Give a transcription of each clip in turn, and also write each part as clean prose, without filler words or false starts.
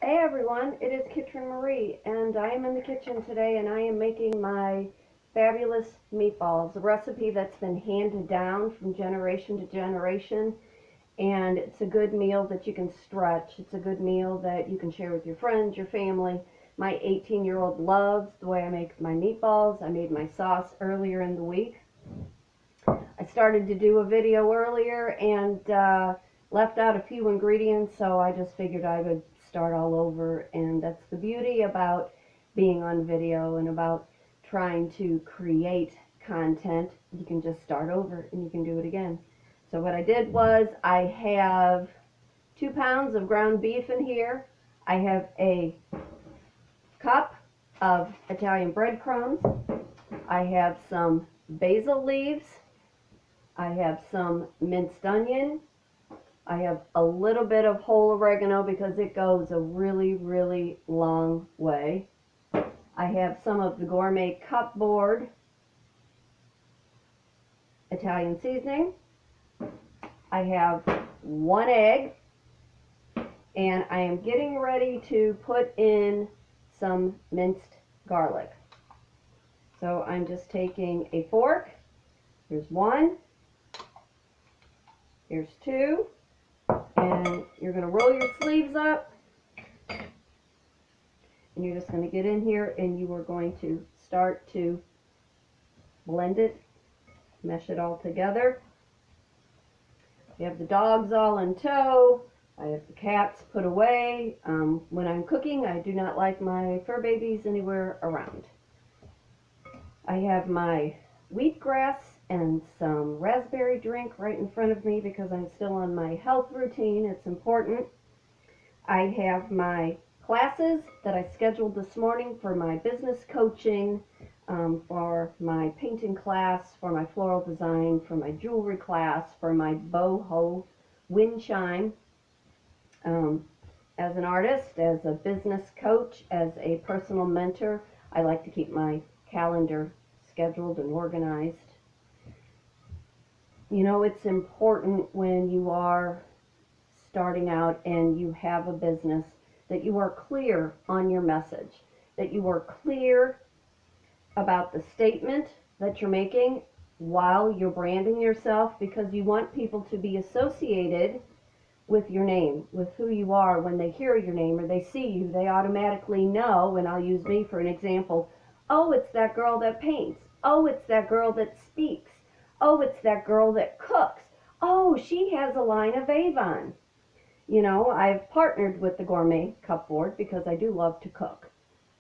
Hey everyone, it is Kitryn Marie, and I am in the kitchen today and I am making my fabulous meatballs, a recipe that's been handed down from generation to generation, and it's a good meal that you can stretch. It's a good meal that you can share with your friends, your family. My 18-year-old loves the way I make my meatballs. I made my sauce earlier in the week. I started to do a video earlier and left out a few ingredients, so I just figured I would start all over, and that's the beauty about being on video and about trying to create content. You can just start over and you can do it again. So what I did was I have 2 pounds of ground beef in here. I have a cup of Italian breadcrumbs. I have some basil leaves. I have some minced onion. I have a little bit of whole oregano because it goes a really, really long way. I have some of the gourmet cupboard Italian seasoning. I have 1 egg, and I am getting ready to put in some minced garlic. So I'm just taking a fork. Here's 1. Here's 2. And you're going to roll your sleeves up, and you're just going to get in here and you are going to start to blend it, mesh it all together. You have the dogs all in tow. I have the cats put away. When I'm cooking, I do not like my fur babies anywhere around. I have my wheatgrass and some raspberry drink right in front of me because I'm still on my health routine. It's important. I have my classes that I scheduled this morning for my business coaching, for my painting class, for my floral design, for my jewelry class, for my boho wind chime. As an artist, as a business coach, as a personal mentor, I like to keep my calendar scheduled and organized. You know, it's important when you are starting out and you have a business that you are clear on your message, that you are clear about the statement that you're making while you're branding yourself, because you want people to be associated with your name, with who you are. When they hear your name or they see you, they automatically know, and I'll use me for an example, oh, it's that girl that paints. Oh, it's that girl that speaks. Oh, it's that girl that cooks. Oh, she has a line of Avon. You know, I've partnered with the Gourmet Cupboard because I do love to cook.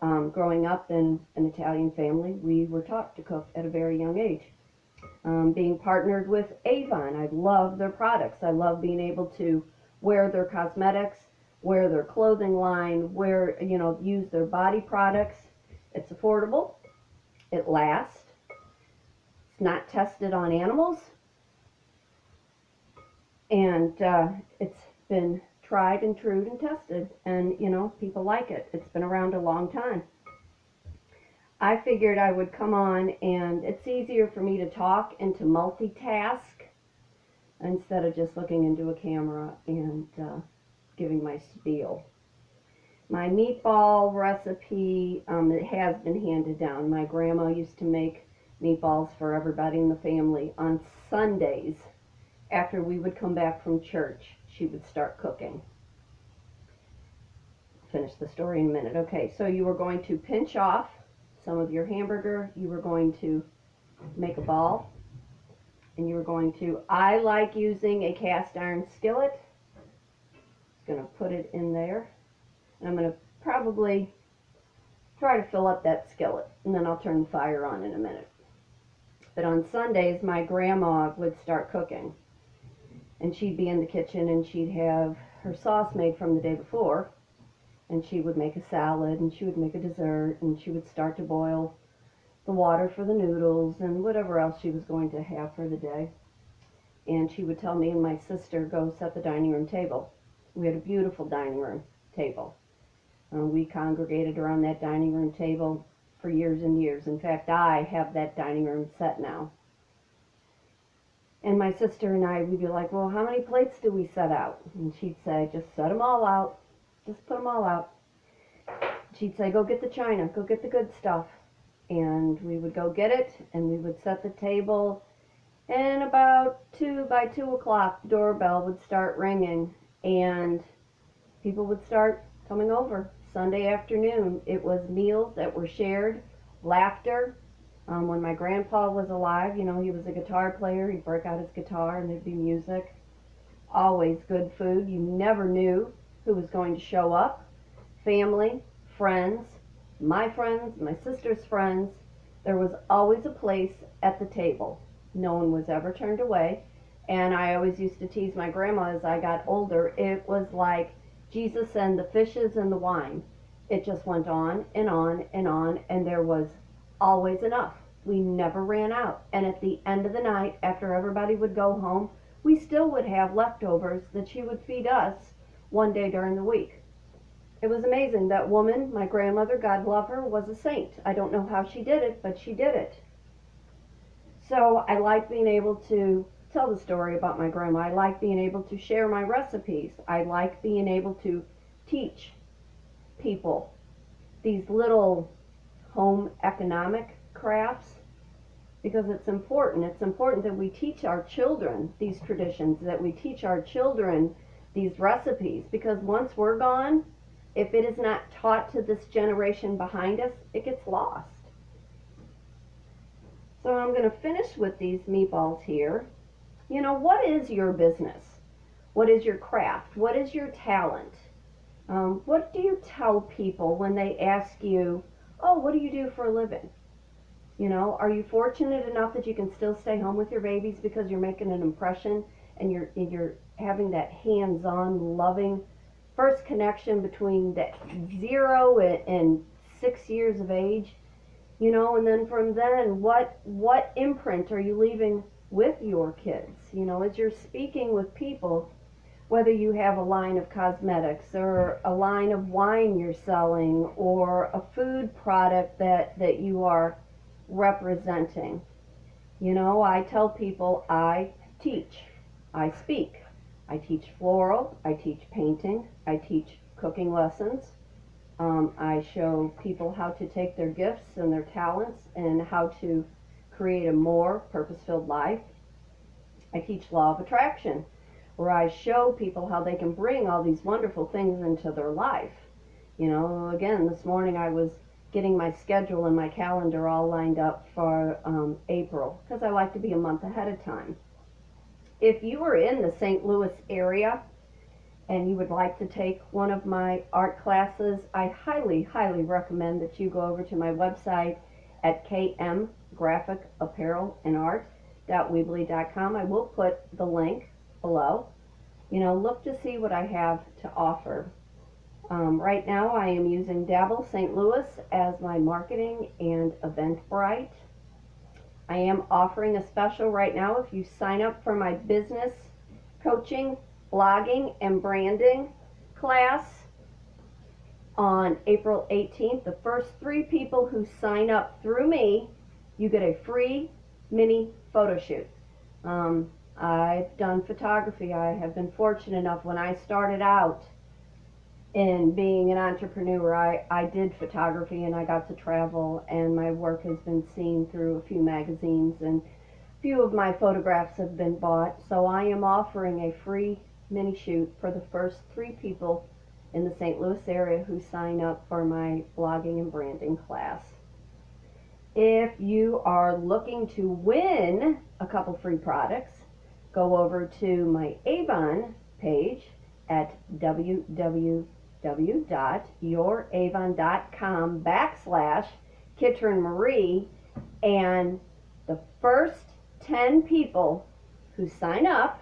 Growing up in an Italian family, we were taught to cook at a very young age. Being partnered with Avon, I love their products. I love being able to wear their cosmetics, wear their clothing line, use their body products. It's affordable. It lasts. It's not tested on animals. And it's been tried and true and tested, and people like it. It's been around a long time. I figured I would come on, and it's easier for me to talk and to multitask instead of just looking into a camera and giving my spiel. My meatball recipe, it has been handed down. My grandma used to make meatballs for everybody in the family on Sundays. After we would come back from church, she would start cooking. Finish the story in a minute. Okay, so you were going to pinch off some of your hamburger. You were going to make a ball, and you were going to, I like using a cast iron skillet. Just going to put it in there, and I'm going to probably try to fill up that skillet, and then I'll turn the fire on in a minute. But on Sundays, my grandma would start cooking, and she'd be in the kitchen, and she'd have her sauce made from the day before, and she would make a salad, and she would make a dessert, and she would start to boil the water for the noodles and whatever else she was going to have for the day. And she would tell me and my sister, go set the dining room table. We had a beautiful dining room table. We congregated around that dining room table for years and years. In fact, I have that dining room set now. And my sister and I, we'd be like, well, how many plates do we set out? And she'd say, just set them all out. Just put them all out. she'd say, go get the china, go get the good stuff. And we would go get it, and we would set the table. And about by 2 o'clock, the doorbell would start ringing, and people would start coming over. Sunday afternoon, it was meals that were shared, laughter. When my grandpa was alive, you know, he was a guitar player. He'd break out his guitar and there'd be music. Always good food. You never knew who was going to show up. Family, friends, my sister's friends. There was always a place at the table. No one was ever turned away. And I always used to tease my grandma as I got older. It was like Jesus and the fishes and the wine. It just went on and on and on, and there was always enough. We never ran out. And at the end of the night, after everybody would go home, we still would have leftovers that she would feed us one day during the week. It was amazing. That woman, my grandmother, God love her, was a saint. I don't know how she did it, but she did it. So I like being able to tell the story about my grandma. I like being able to share my recipes. I like being able to teach people these little home economic crafts, because it's important. It's important that we teach our children these traditions, that we teach our children these recipes, because once we're gone, if it is not taught to this generation behind us, it gets lost. So I'm going to finish with these meatballs here. You know, what is your business? What is your craft? What is your talent? What do you tell people when they ask you, oh, what do you do for a living? You know, are you fortunate enough that you can still stay home with your babies because you're making an impression and you're having that hands-on, loving first connection between that 0 and 6 years of age? You know, and then from then, what imprint are you leaving with your kids? You know, as you're speaking with people, whether you have a line of cosmetics or a line of wine you're selling or a food product that you are representing. You know, I tell people I teach, I speak. I teach floral, I teach painting, I teach cooking lessons. I show people how to take their gifts and their talents and how to create a more purpose-filled life. I teach law of attraction, where I show people how they can bring all these wonderful things into their life. You know, again, this morning I was getting my schedule and my calendar all lined up for April, because I like to be a month ahead of time. If you are in the St. Louis area and you would like to take one of my art classes, I highly, highly recommend that you go over to my website at kmgraphicapparellandart.weebly.com. I will put the link below. You know, look to see what I have to offer. Right now I am using Dabble St. Louis as my marketing and Eventbrite. I am offering a special right now. If you sign up for my business coaching, blogging, and branding class on April 18th, the first 3 people who sign up through me, you get a free mini photo shoot. I've done photography. I have been fortunate enough when I started out in being an entrepreneur, I did photography and I got to travel, and my work has been seen through a few magazines and a few of my photographs have been bought. So I am offering a free mini shoot for the first 3 people in the St. Louis area who sign up for my blogging and branding class. If you are looking to win a couple free products, go over to my Avon page at www.youravon.com/Kitryn Marie, and the first 10 people who sign up,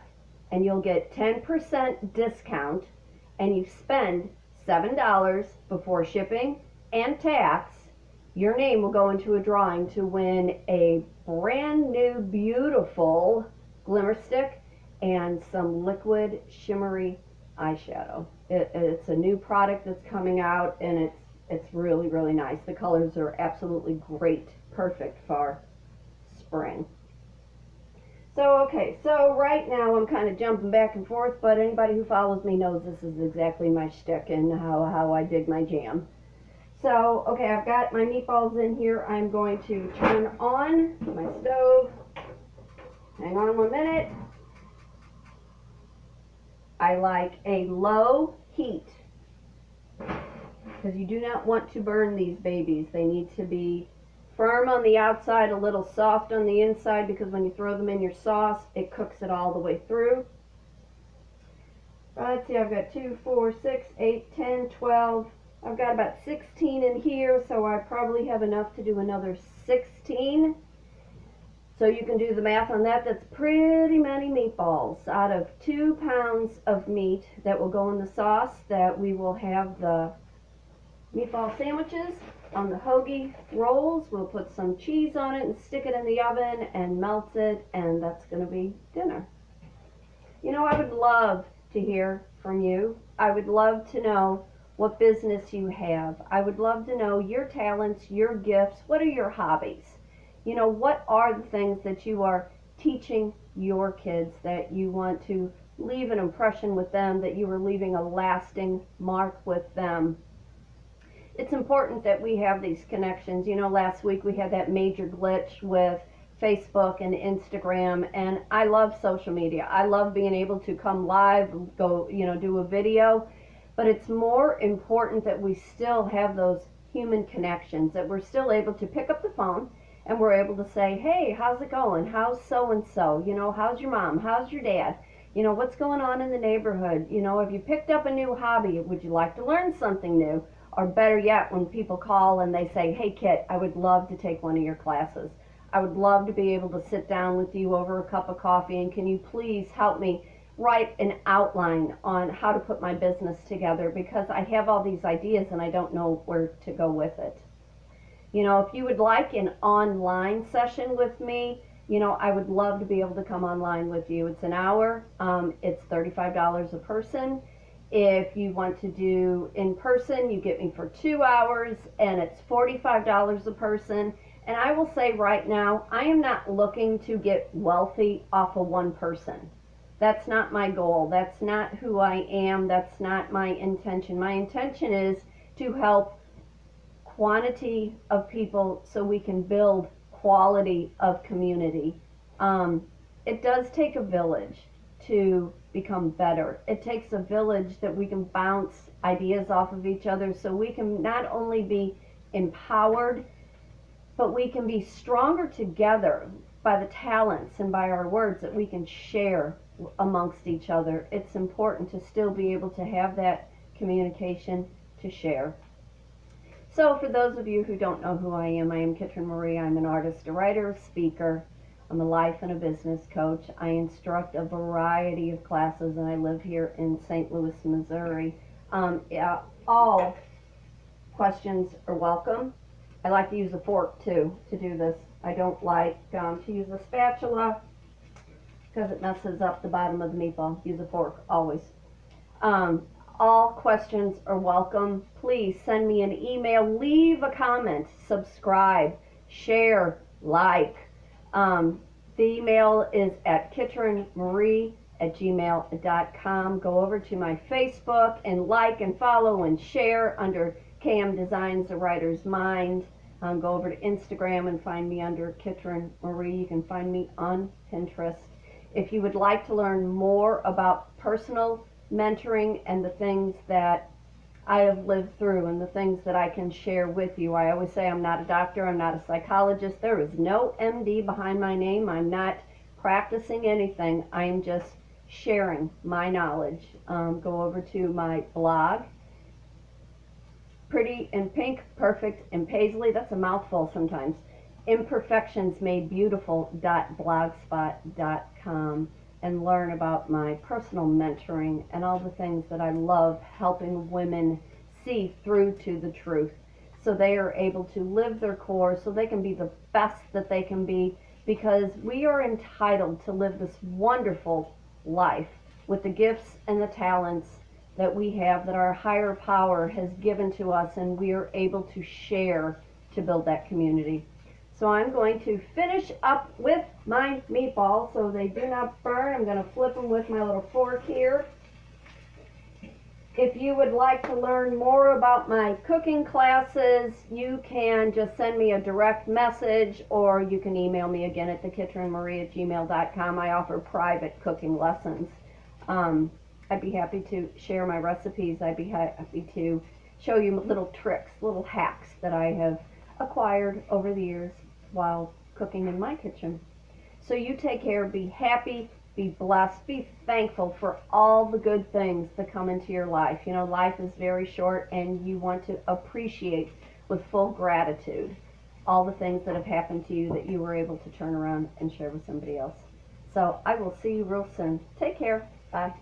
and you'll get 10% discount, and you spend $7 before shipping and tax, your name will go into a drawing to win a brand new beautiful glimmer stick and some liquid shimmery eyeshadow. It's a new product that's coming out, and it's really, really nice. The colors are absolutely great, perfect for spring. So, okay, so right now I'm kind of jumping back and forth, but anybody who follows me knows this is exactly my shtick and how I dig my jam. So, okay, I've got my meatballs in here. I'm going to turn on my stove. Hang on 1 minute. I like a low heat because you do not want to burn these babies. They need to be firm on the outside, a little soft on the inside, because when you throw them in your sauce, it cooks it all the way through. Let's see, I've got 2, 4, 6, 8, 10, 12. I've got about 16 in here, so I probably have enough to do another 16. So you can do the math on that. That's pretty many meatballs out of 2 pounds of meat that will go in the sauce, that we will have the meatball sandwiches on the hoagie rolls. We'll put some cheese on it and stick it in the oven and melt it, and that's going to be dinner. You know, I would love to hear from you. I would love to know what business you have. I would love to know your talents, your gifts. What are your hobbies? You know, what are the things that you are teaching your kids, that you want to leave an impression with them, that you are leaving a lasting mark with them? It's important that we have these connections. You know, last week we had that major glitch with Facebook and Instagram, and I love social media. I love being able to come live, go, you know, do a video, but it's more important that we still have those human connections, that we're still able to pick up the phone and we're able to say, hey, how's it going? How's so-and-so? You know, how's your mom? How's your dad? You know, what's going on in the neighborhood? You know, have you picked up a new hobby? Would you like to learn something new? Or better yet, when people call and they say, hey, Kit, I would love to take one of your classes. I would love to be able to sit down with you over a cup of coffee, and can you please help me write an outline on how to put my business together, because I have all these ideas and I don't know where to go with it. You know, if you would like an online session with me, you know, I would love to be able to come online with you. It's an hour. It's $35 a person. If you want to do in person, you get me for 2 hours, and it's $45 a person. And I will say right now, I am not looking to get wealthy off of one person. That's not my goal. That's not who I am. That's not my intention. My intention is to help quantity of people so we can build quality of community. It does take a village to become better. It takes a village that we can bounce ideas off of each other, so we can not only be empowered, but we can be stronger together by the talents and by our words that we can share amongst each other. It's important to still be able to have that communication to share. So for those of you who don't know who I am Kitryn Marie. I'm an artist, a writer, a speaker. I'm a life and a business coach. I instruct a variety of classes, and I live here in St. Louis, Missouri. All questions are welcome. I like to use a fork too to do this. I don't like to use a spatula because it messes up the bottom of the meatball. Use a fork always. All questions are welcome. Please send me an email, leave a comment, subscribe, share, like. The email is at kitrynmarie@gmail.com. Go over to my Facebook and like and follow and share under KM Designs, a Writer's Mind. Go over to Instagram and find me under Kitryn Marie. You can find me on Pinterest. If you would like to learn more about personal mentoring and the things that I have lived through and the things that I can share with you, I always say I'm not a doctor, I'm not a psychologist. There is no MD behind my name. I'm not practicing anything. I am just sharing my knowledge. Go over to my blog, Pretty in Pink, Perfect in Paisley. That's a mouthful sometimes. imperfectionsmadebeautiful.blogspot.com, and learn about my personal mentoring and all the things that I love helping women see through to the truth, so they are able to live their core, so they can be the best that they can be, because we are entitled to live this wonderful life with the gifts and the talents that we have, that our higher power has given to us, and we are able to share to build that community. So I'm going to finish up with my meatballs so they do not burn. I'm going to flip them with my little fork here. If you would like to learn more about my cooking classes, you can just send me a direct message, or you can email me again at kitrynmarie@gmail.com. I offer private cooking lessons. I'd be happy to share my recipes. I'd be happy to show you little tricks, little hacks that I have acquired over the years while cooking in my kitchen. So you take care, be happy, be blessed, be thankful for all the good things that come into your life. You know, life is very short, and you want to appreciate with full gratitude all the things that have happened to you that you were able to turn around and share with somebody else. So I will see you real soon. Take care. Bye.